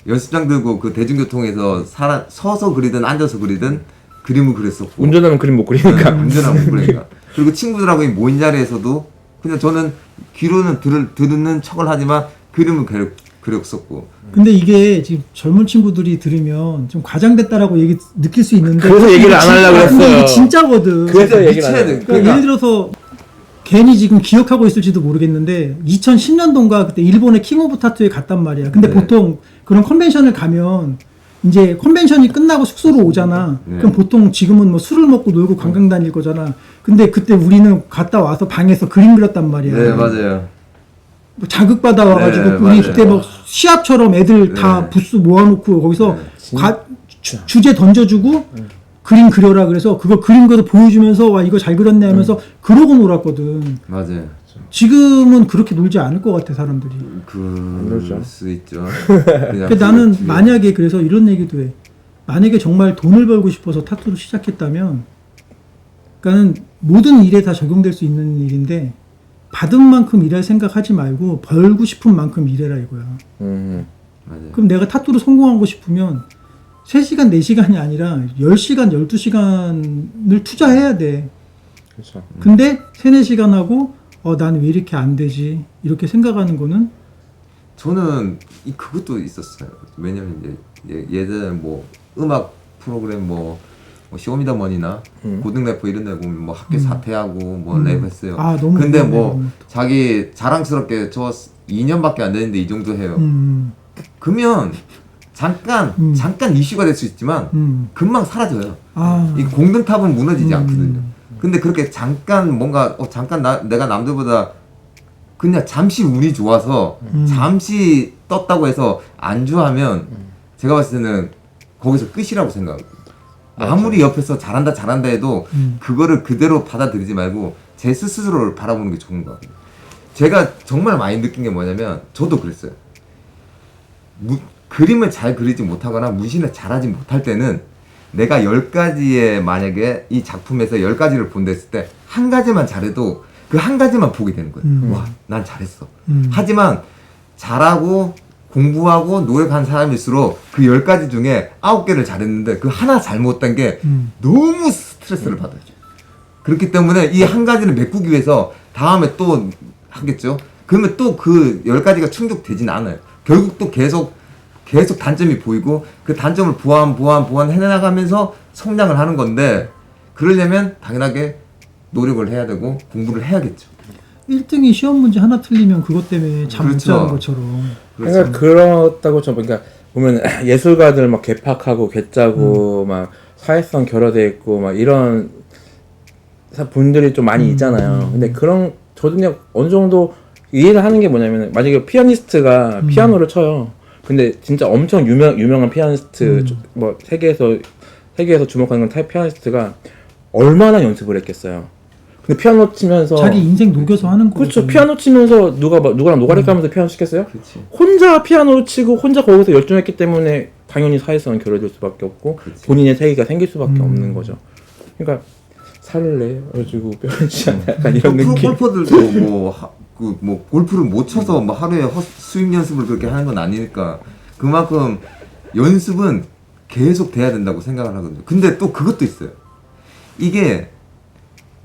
연습장 들고 그 대중교통에서 서서 그리든 앉아서 그리든 그림을 그렸었고 운전하면 그림 못 그리니까 운전하면 못 그리니까 그리고 친구들하고 모인 자리에서도 그냥 저는 귀로는 듣는 척을 하지만 그림을 그렸었고 근데 이게 지금 젊은 친구들이 들으면 좀 과장됐다라고 느낄 수 있는데 그래서 얘기를 안 하려고 근데 했어요. 이게 진짜거든. 그래서 얘기를 안 미쳐야 해요. 돼. 그러니까 예를 들어서 괜히 지금 기억하고 있을지도 모르겠는데 2010년도인가 그때 일본의 킹 오브 타투에 갔단 말이야. 근데 네. 보통 그런 컨벤션을 가면 이제 컨벤션이 끝나고 숙소로 오잖아. 네. 그럼 보통 지금은 뭐 술을 먹고 놀고 관광 다닐 거잖아. 근데 그때 우리는 갔다 와서 방에서 그림 그렸단 말이야. 네 맞아요. 뭐 자극받아 와가지고 네, 우리 맞아요. 그때 뭐 시합처럼 애들 다 네. 부스 모아놓고 거기서 네. 주제 던져주고 그림 그려라 그래서 그거 그림 그려서 보여주면서 와 이거 잘 그렸네 하면서 그러고 놀았거든. 맞아요. 지금은 그렇게 놀지 않을 것 같아 사람들이. 그럴 그렇죠. 수 있죠. 근데 나는 만약에 그래서 이런 얘기도 해. 만약에 정말 돈을 벌고 싶어서 타투를 시작했다면, 그러니까는 모든 일에 다 적용될 수 있는 일인데 받은 만큼 일할 생각하지 말고 벌고 싶은 만큼 일해라 이거야. 맞아요. 그럼 내가 타투로 성공하고 싶으면 3시간, 4시간이 아니라 10시간, 12시간을 투자해야 돼. 그렇죠. 근데 3, 4시간 하고 난 왜 이렇게 안 되지? 이렇게 생각하는 거는 저는 그것도 있었어요. 왜냐면 이제 예전에 뭐 음악 프로그램 뭐 쇼미더머니나 고등 래퍼 이런 데 보면 뭐 학교 사퇴하고 뭐 랩했어요. 아, 너무 근데 그러네, 뭐 너무. 자기 자랑스럽게 저 2년밖에 안 됐는데 이 정도 해요. 그러면 잠깐 이슈가 될 수 있지만 금방 사라져요. 아, 이 공든탑은 무너지지 않거든요. 근데 그렇게 잠깐 뭔가 잠깐 내가 남들보다 그냥 잠시 운이 좋아서 잠시 떴다고 해서 안주하면 제가 봤을 때는 거기서 끝이라고 생각합니다. 아무리 옆에서 잘한다 해도 그거를 그대로 받아들이지 말고 제 스스로를 바라보는 게 좋은 것 같아요. 제가 정말 많이 느낀 게 뭐냐면 저도 그랬어요. 그림을 잘 그리지 못하거나 문신을 잘하지 못할 때는 내가 10가지의 만약에 이 작품에서 10가지를 본다 했을 때 한 가지만 잘해도 그 한 가지만 보게 되는 거예요. 와, 난 잘했어. 하지만 잘하고 공부하고 노력한 사람일수록 그 10가지 중에 9개를 잘했는데 그 하나 잘못된 게 너무 스트레스를 받아요. 그렇기 때문에 이 한 가지를 메꾸기 위해서 다음에 또 하겠죠. 그러면 또 그 10가지가 충족되진 않아요. 결국 또 계속 단점이 보이고 그 단점을 보완 해나가면서 성장을 하는 건데 그러려면 당연하게 노력을 해야 되고 공부를 해야겠죠. 1등이 시험 문제 하나 틀리면 그것 때문에 잠 못 그렇죠. 자는 것처럼. 그러니까 그렇다고 저 그러니까 보면 예술가들 막 개팍하고 괴짜고 막 사회성 결여돼 있고 막 이런 분들이 좀 많이 있잖아요. 근데 그런 저도 그냥 어느 정도 이해를 하는 게 뭐냐면 만약에 피아니스트가 피아노를 쳐요. 근데 진짜 엄청 유명한 피아니스트 뭐 세계에서 주목하는 피아니스트가 얼마나 연습을 했겠어요. 근데 피아노 치면서 자기 인생 녹여서 하는 거. 그렇죠. 피아노 치면서 누구랑 노가리 까면서 피아노 치겠어요? 그치. 혼자 피아노를 치고 혼자 거기서 열중했기 때문에 당연히 사회성은 결여될 수밖에 없고 그치. 본인의 세계가 생길 수밖에 없는 거죠. 그러니까 살을 내가지고 뼈지 않나 약간 이런 프로 느낌. 골퍼들도 뭐 골프를 못 쳐서 뭐 하루에 스윙 연습을 그렇게 하는 건 아니니까 그만큼 연습은 계속 돼야 된다고 생각을 하거든요. 근데 또 그것도 있어요. 이게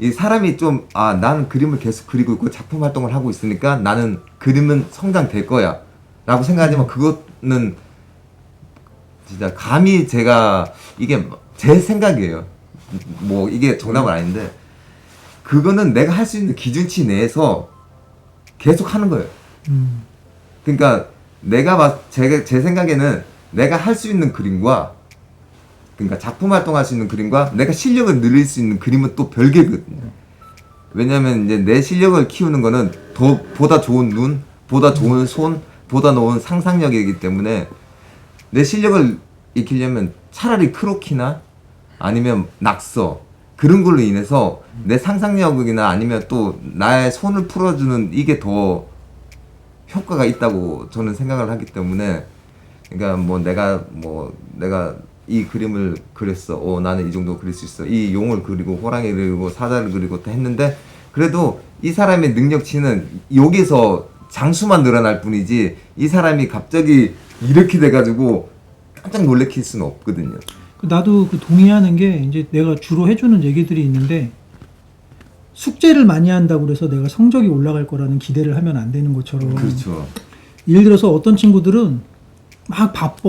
이 사람이 좀 나는 그림을 계속 그리고 있고 작품 활동을 하고 있으니까 나는 그림은 성장될 거야 라고 생각하지만 그거는 진짜 감히 제가 이게 제 생각이에요. 뭐 이게 정답은 아닌데 그거는 내가 할 수 있는 기준치 내에서 계속 하는 거예요. 그러니까 제 생각에는 내가 할 수 있는 그림과 그러니까 작품 활동할 수 있는 그림과 내가 실력을 늘릴 수 있는 그림은 또 별개거든요. 왜냐면 이제 내 실력을 키우는 거는 보다 좋은 눈, 보다 좋은 손, 보다 좋은 상상력이기 때문에 내 실력을 익히려면 차라리 크로키나 아니면 낙서 그런 걸로 인해서 내 상상력이나 아니면 또 나의 손을 풀어주는 이게 더 효과가 있다고 저는 생각을 하기 때문에 그러니까 내가 이 그림을 그렸어. 나는 이 정도 그릴 수 있어. 이 용을 그리고 호랑이를 그리고 사자를 그리고 다 했는데 그래도 이 사람의 능력치는 여기서 장수만 늘어날 뿐이지 이 사람이 갑자기 이렇게 돼가지고 깜짝 놀래킬 수는 없거든요. 나도 그 동의하는 게 이제 내가 주로 해주는 얘기들이 있는데 숙제를 많이 한다고 그래서 내가 성적이 올라갈 거라는 기대를 하면 안 되는 것처럼. 그렇죠. 예를 들어서 어떤 친구들은 막 바빠.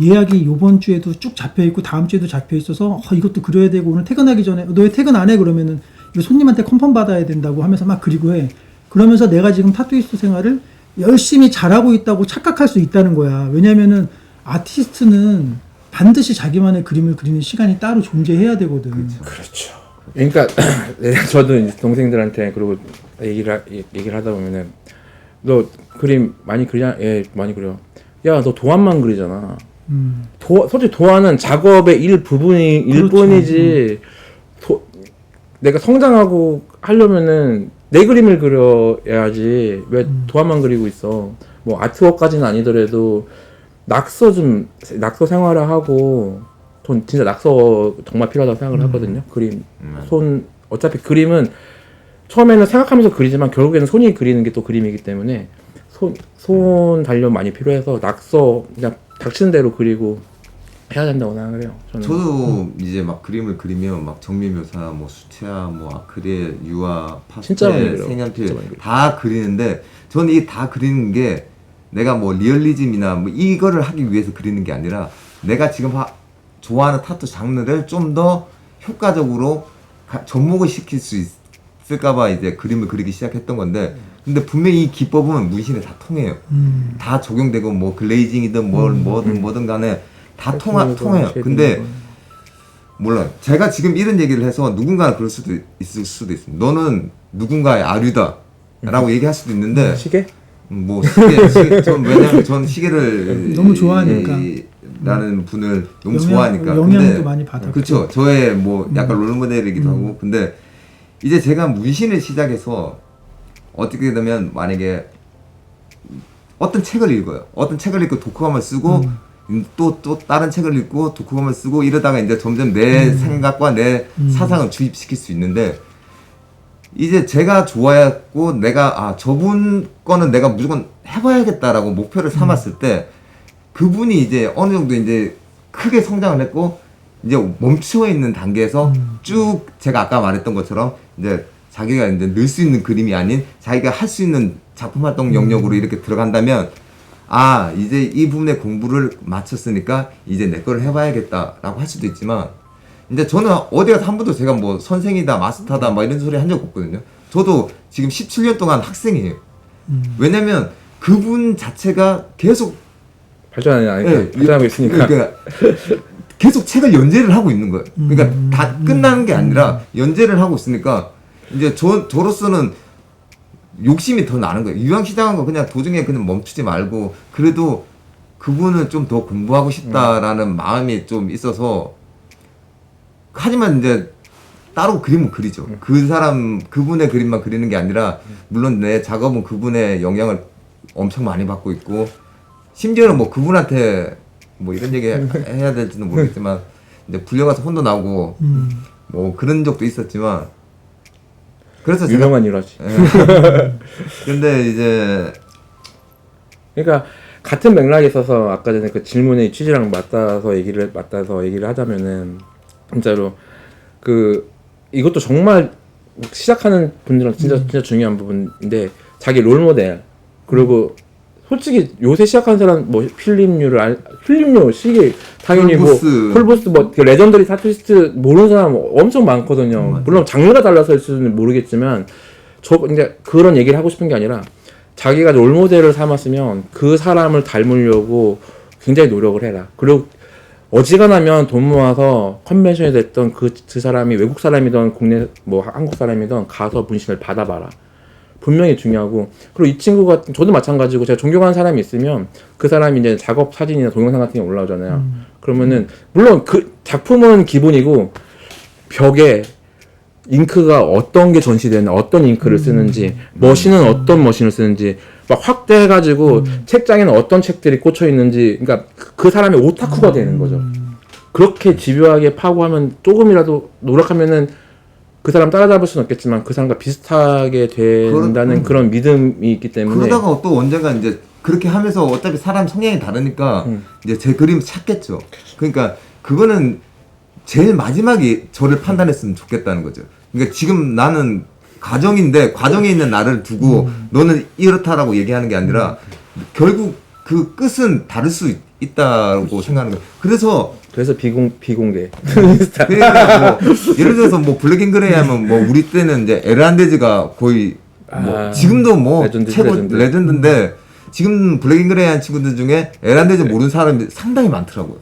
예약이 요번 주에도 쭉 잡혀 있고 다음 주에도 잡혀 있어서 이것도 그려야 되고 오늘 퇴근하기 전에 너 왜 퇴근 안 해? 그러면은 이거 손님한테 컨펌 받아야 된다고 하면서 막 그리고 해. 그러면서 내가 지금 타투이스트 생활을 열심히 잘하고 있다고 착각할 수 있다는 거야. 왜냐면은 아티스트는 반드시 자기만의 그림을 그리는 시간이 따로 존재해야 되거든. 그렇죠. 그러니까 저도 이제 동생들한테 그리고 얘기를 하다 보면은 너 그림 많이 그리냐? 예, 많이 그려. 야, 너 도안만 그리잖아. 솔직히 도안은 작업의 일부분이지. 내가 성장하고 하려면은 내 그림을 그려야지. 왜 도안만 그리고 있어? 뭐 아트웍까지는 아니더라도 낙서 생활을 하고 전 진짜 낙서 정말 필요하다고 생각을 하거든요. 그림 어차피 그림은 처음에는 생각하면서 그리지만 결국에는 손이 그리는 게 또 그림이기 때문에 손 단련 많이 필요해서 낙서 그냥 닥치는 대로 그리고 해야 된다고 생각을 해요. 저도 이제 막 그림을 그리면 막 정밀묘사, 뭐 수채화, 뭐 아크릴, 유화, 진짜 많이 파스텔, 그려요. 색연필 다 그리는데 저는 이게 다 그리는 게 내가 뭐 리얼리즘이나 뭐 이거를 하기 위해서 그리는 게 아니라 내가 지금 좋아하는 타투 장르를 좀 더 효과적으로 접목을 시킬 수 있을까봐 이제 그림을 그리기 시작했던 건데 근데 분명히 이 기법은 문신에 다 통해요. 다 적용되고 뭐 글레이징이든 뭐든 간에 다 통해요. 근데 몰라요. 제가 지금 이런 얘기를 해서 누군가는 그럴 수도 있을 수도 있습니다. 너는 누군가의 아류다 라고 얘기할 수도 있는데 시계? 뭐 시계 왜냐면 전 시계를 너무 좋아하니까 라는 분을 너무 좋아하니까 영향도 많이 받았고 그렇죠. 저의 뭐 약간 롤모델이기도 하고 근데 이제 제가 문신을 시작해서 어떻게 되면 만약에 어떤 책을 읽어요. 어떤 책을 읽고 독후감을 쓰고 또 다른 책을 읽고 독후감을 쓰고 이러다가 이제 점점 내 생각과 내 사상을 주입시킬 수 있는데 이제 제가 좋아했고 내가 저분 거는 내가 무조건 해봐야겠다라고 목표를 삼았을 때 그분이 이제 어느 정도 이제 크게 성장을 했고 이제 멈추어 있는 단계에서 쭉 제가 아까 말했던 것처럼 이제 자기가 이제 늘 수 있는 그림이 아닌 자기가 할 수 있는 작품 활동 영역으로 이렇게 들어간다면 이제 이 부분에 공부를 마쳤으니까 이제 내 거를 해봐야겠다라고 할 수도 있지만 이제 저는 어디 가서 한 번도 제가 뭐 선생이다 마스터다 막 이런 소리 한 적 없거든요. 저도 지금 17년 동안 학생이에요. 왜냐면 그분 자체가 계속 발전하고 있으니까. 그러니까 계속 책을 연재를 하고 있는 거예요. 그러니까 다 끝나는 게 아니라 연재를 하고 있으니까 이제 저로서는 욕심이 더 나는 거예요. 이왕 시작한 거 그냥 도중에 그냥 멈추지 말고 그래도 그분은 좀 더 공부하고 싶다라는 마음이 좀 있어서 하지만 이제 따로 그림은 그리죠. 그분의 그림만 그리는 게 아니라 물론 내 작업은 그분의 영향을 엄청 많이 받고 있고 심지어는 뭐 그분한테 뭐 이런 얘기 해야 될지는 모르겠지만 이제 불려가서 혼도 나고 뭐 그런 적도 있었지만 그래서 유명한 일화지. 근데 이제 그러니까 같은 맥락에 있어서 아까 전에 그 질문의 취지랑 맞닿아서 얘기를 하자면은 진짜로 그 이것도 정말 시작하는 분들은 진짜 중요한 부분인데 자기 롤 모델 그리고 솔직히 요새 시작하는 사람 뭐 필립류 시기 당연히 폴보스 그 레전더리 타투이스트 모르는 사람 엄청 많거든요. 맞아. 물론 장르가 달라서 일수는 모르겠지만 저 이제 그런 얘기를 하고 싶은 게 아니라 자기가 롤 모델을 삼았으면 그 사람을 닮으려고 굉장히 노력을 해라. 그리고 어지간하면 돈 모아서 컨벤션에 됐던 그 사람이 외국 사람이든 국내 뭐 한국 사람이든 가서 문신을 받아봐라. 분명히 중요하고 그리고 이 친구가 저도 마찬가지고 제가 존경하는 사람이 있으면 그 사람이 이제 작업 사진이나 동영상 같은 게 올라오잖아요. 그러면은 물론 그 작품은 기본이고 벽에 잉크가 어떤 게 전시되는 어떤 잉크를 쓰는지 머신은 어떤 머신을 쓰는지 막 확대해가지고 책장에는 어떤 책들이 꽂혀 있는지 그러니까 그 사람의 오타쿠가 되는 거죠. 그렇게 집요하게 파고하면 조금이라도 노력하면은 그 사람 따라잡을 수는 없겠지만 그 사람과 비슷하게 된다는 그런 믿음이 있기 때문에 그러다가 또 언젠가 이제 그렇게 하면서 어차피 사람 성향이 다르니까 이제 제 그림 찾겠죠. 그러니까 그거는 제일 마지막에 저를 판단했으면 좋겠다는 거죠. 그러니까 지금 나는 과정에 있는 나를 두고 너는 이렇다라고 얘기하는 게 아니라 결국 그 끝은 다를 수 있다고 생각하는 거예요. 그래서 비공개. 그러니까 뭐 예를 들어서 뭐 블랙앤그레이 하면 뭐 우리 때는 이제 에란데즈가 거의 뭐 지금도 뭐 레전드인데 지금 블랙앤그레이 한 친구들 중에 에란데즈 모르는 사람이 상당히 많더라고요.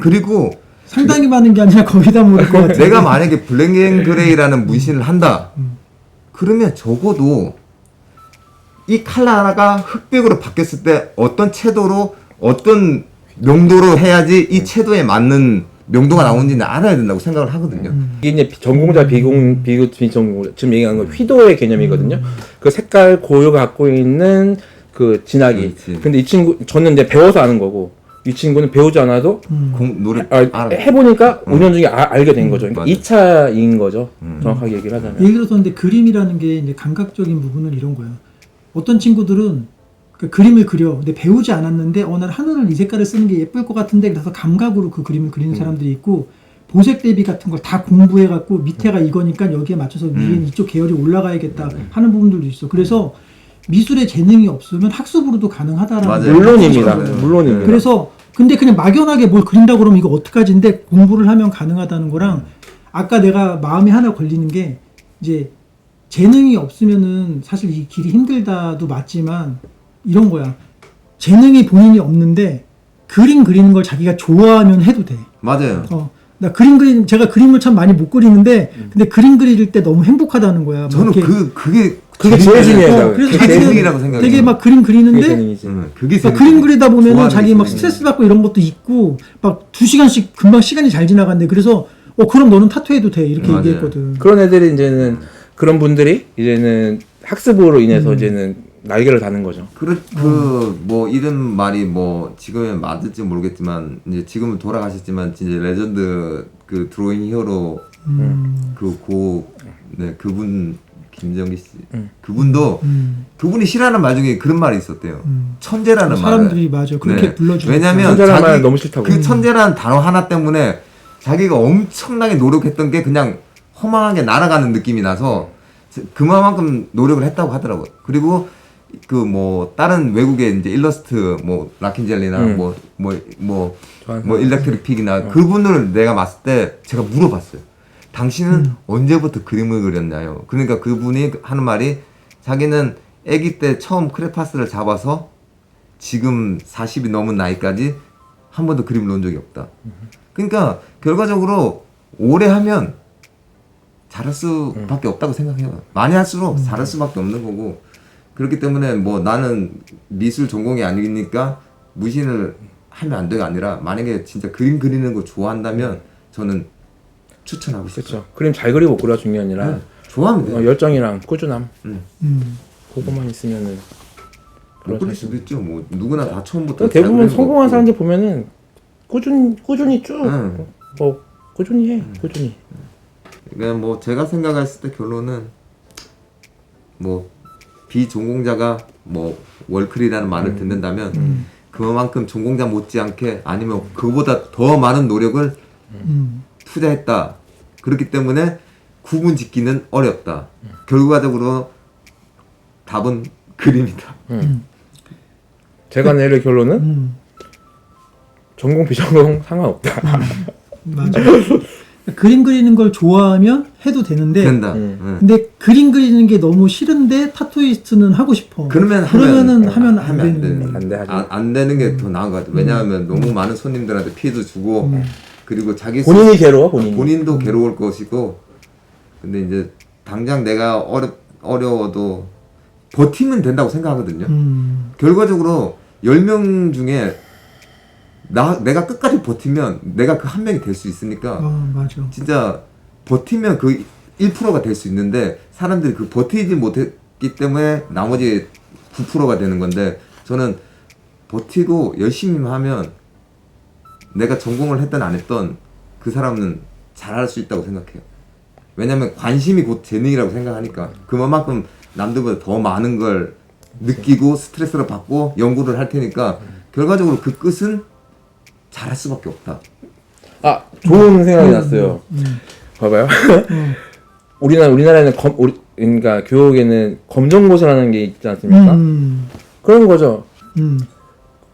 그리고 상당히 많은 게 아니라 거의 다 모를 것 같아요. 내가 만약에 블랙앤그레이라는 문신을 한다. 그러면 적어도 이 컬러가 흑백으로 바뀌었을 때 어떤 채도로 어떤 명도로 해야지 이 채도에 맞는 명도가 나오는지는 알아야 된다고 생각을 하거든요. 이게 이제 전공자 비전공자 지금 얘기하는 건 휘도의 개념이거든요. 그 색깔 고유가 갖고 있는 그 진하기. 그렇지. 근데 이 친구 저는 이제 배워서 아는 거고 이 친구는 배우지 않아도 노래 해보니까 5년 중에 알게 된 거죠. 그러니까 맞아. 2차인 거죠. 정확하게 얘기를 하자면. 예를 들어서 근데 그림이라는 게 이제 감각적인 부분은 이런 거예요. 어떤 친구들은 그 그림을 그려. 근데 배우지 않았는데 난 하늘을 이 색깔을 쓰는 게 예쁠 것 같은데 그래서 감각으로 그 그림을 그리는 사람들이 있고 보색 대비 같은 걸 다 공부해갖고 밑에가 이거니까 여기에 맞춰서 위에는 이쪽 계열이 올라가야겠다 하는 부분들도 있어. 그래서 미술에 재능이 없으면 학습으로도 가능하다라는 맞아요. 물론입니다. 맞아요. 물론입니다. 그래서 근데 그냥 막연하게 뭘 그린다고 그러면 이거 어떡하지인데 공부를 하면 가능하다는 거랑 아까 내가 마음에 하나 걸리는 게 이제 재능이 없으면은 사실 이 길이 힘들다도 맞지만 이런 거야. 재능이 본인이 없는데 그림 그리는 걸 자기가 좋아하면 해도 돼. 맞아요. 나 제가 그림을 참 많이 못 그리는데 근데 그림 그릴 때 너무 행복하다는 거야. 저는 이렇게 그게 제일 중요해요. 그래서 그게 자기는 재능이라고 생각해요. 되게 막 그림 그리는데 재능이지. 그게 그러니까 그림 그리다 보면은 좋아하는 자기 게 막 재능이에요. 스트레스 받고 이런 것도 있고 막 2시간씩 금방 시간이 잘 지나간대. 그래서 그럼 너는 타투해도 돼 이렇게 맞아요. 얘기했거든. 그런 애들이 이제는 그런 분들이 이제는 학습으로 인해서 이제는 날개를 다는 거죠. 뭐 이런 말이 뭐 지금은 맞을지 모르겠지만 이제 지금은 돌아가셨지만 진짜 레전드 그 드로잉 히어로 그분 김정기 씨 그분도 그분이 싫어하는 말 중에 그런 말이 있었대요. 천재라는 사람들이 말을. 맞아 그렇게 불러주고. 왜냐면 천재라는 말 너무 싫다고. 그 천재라는 단어 하나 때문에 자기가 엄청나게 노력했던 게 그냥 허망하게 날아가는 느낌이 나서 그만큼 노력을 했다고 하더라고요. 그리고 그 뭐 다른 외국의 이제 일러스트 뭐 라킨젤리나 뭐 일렉트릭 픽이나 그분을 내가 봤을 때 제가 물어봤어요. 당신은 언제부터 그림을 그렸나요? 그러니까 그분이 하는 말이 자기는 아기 때 처음 크레파스를 잡아서 지금 40이 넘은 나이까지 한 번도 그림을 놓은 적이 없다. 그러니까 결과적으로 오래 하면 잘할 수밖에 없다고 생각해요. 많이 할수록 잘할 수밖에 없는 거고 그렇기 때문에 뭐 나는 미술 전공이 아니니까 문신을 하면 안 돼가 아니라 만약에 진짜 그림 그리는 거 좋아한다면 저는 추천하고 싶어요. 그렇죠. 그림 잘 그리고 못 그려가 중요한 게 아니라 좋아하면 돼요. 열정이랑 꾸준함 음. 그거만 있으면은 못 그릴 수도 있죠. 뭐 누구나 다 처음부터 또 대부분 잘 그리는 거 성공한 없고. 사람들 보면은 꾸준히 쭉 응. 뭐 꾸준히 해 꾸준히. 그러니까 뭐 제가 생각했을 때 결론은 뭐 비전공자가 뭐 월클이라는 말을 듣는다면 그만큼 전공자 못지않게 아니면 그보다 더 많은 노력을 투자했다. 그렇기 때문에 구분 짓기는 어렵다. 결과적으로 답은 그림이다. 제가 내릴 결론은 음. 전공 비전공 상관없다. 맞아. 그림 그리는 걸 좋아하면 해도 되는데 된다. 근데 그림 그리는 게 너무 싫은데 타투이스트는 하고 싶어. 그러면은 하면 안 되는 거야. 안 돼, 하지 마. 안 되는 게 더 나은 것 같아. 왜냐하면 너무 많은 손님들한테 피해도 주고 그리고 자기 본인이 괴로워 본인이. 본인도 괴로울 것이고 근데 이제 당장 내가 어려워도 버티면 된다고 생각하거든요. 결과적으로 10명 중에 내가 끝까지 버티면 내가 그 한 명이 될 수 있으니까 맞아. 진짜 버티면 그 1%가 될 수 있는데 사람들이 그 버티지 못했기 때문에 나머지 9%가 되는 건데 저는 버티고 열심히 하면 내가 전공을 했든 안 했든 그 사람은 잘할 수 있다고 생각해요. 왜냐면 관심이 곧 재능이라고 생각하니까 그만큼 남들보다 더 많은 걸 느끼고 스트레스를 받고 연구를 할 테니까 결과적으로 그 끝은 잘할 수밖에 없다. 아 좋은 생각이 났어요. 봐봐요. 우리나라에는 그러니까 교육에는 검정고시라는 게 있지 않습니까? 그런 거죠.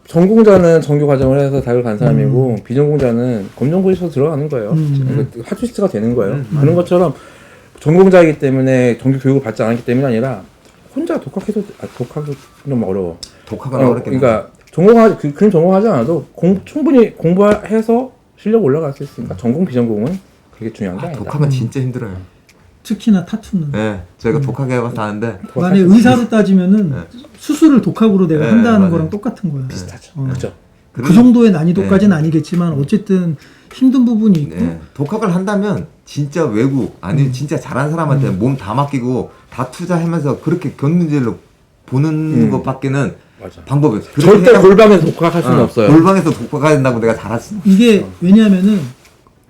전공자는 정규 과정을 해서 대학을 간 사람이고 비전공자는 검정고시에서 들어가는 거예요. 하투리스트가 되는 거예요. 그런 것처럼 전공자이기 때문에 정규 교육을 받지 않았기 때문이 아니라 혼자 독학도 좀 어려워. 독학은 어렵긴 그러니까 그림 전공하지 않아도 충분히 공부해서 실력 올라갈 수 있으니까 전공 비전공은 그게 중요한 게 아니다. 독학은 진짜 힘들어요. 특히나 타투는. 네, 저희가 독학해 봐서 아는데 만약에 의사로 따지면은 수술을 독학으로 내가 네, 한다는 맞아요. 거랑 똑같은 거야. 비슷하죠. 어. 그렇죠. 그 정도의 난이도까지는 아니겠지만 어쨌든 힘든 부분이 있고 네, 독학을 한다면 진짜 외국 아니 진짜 잘하는 사람한테 몸 다 맡기고 다 투자하면서 그렇게 견문제로 보는 것밖에는 맞아. 방법이 없어요. 절대 골방에서 독학할 수는 없어요. 골방에서 독학해야 된다고 내가 잘할 수 이게 왜냐하면은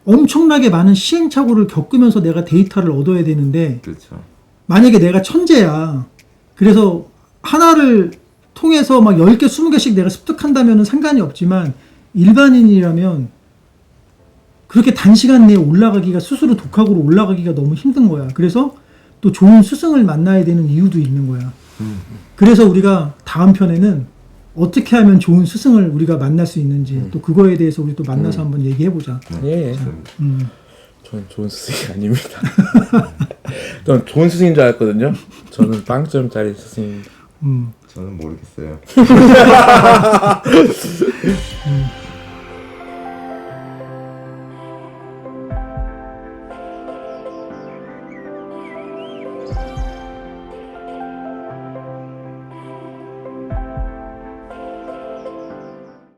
엄청나게 많은 시행착오를 겪으면서 내가 데이터를 얻어야 되는데 그렇죠. 만약에 내가 천재야. 그래서 하나를 통해서 막 10개, 20개씩 내가 습득한다면 상관이 없지만 일반인이라면 그렇게 단시간 내에 올라가기가 스스로 독학으로 올라가기가 너무 힘든 거야. 그래서 또 좋은 스승을 만나야 되는 이유도 있는 거야. 그래서 우리가 다음 편에는 어떻게 하면 좋은 스승을 우리가 만날 수 있는지 또 그거에 대해서 우리 또 만나서 한번 얘기해보자. 예. 저는 좋은 스승이 아닙니다. 저는 좋은 스승인 줄 알았거든요. 저는 빵점짜리 스승입니다. 저는 모르겠어요.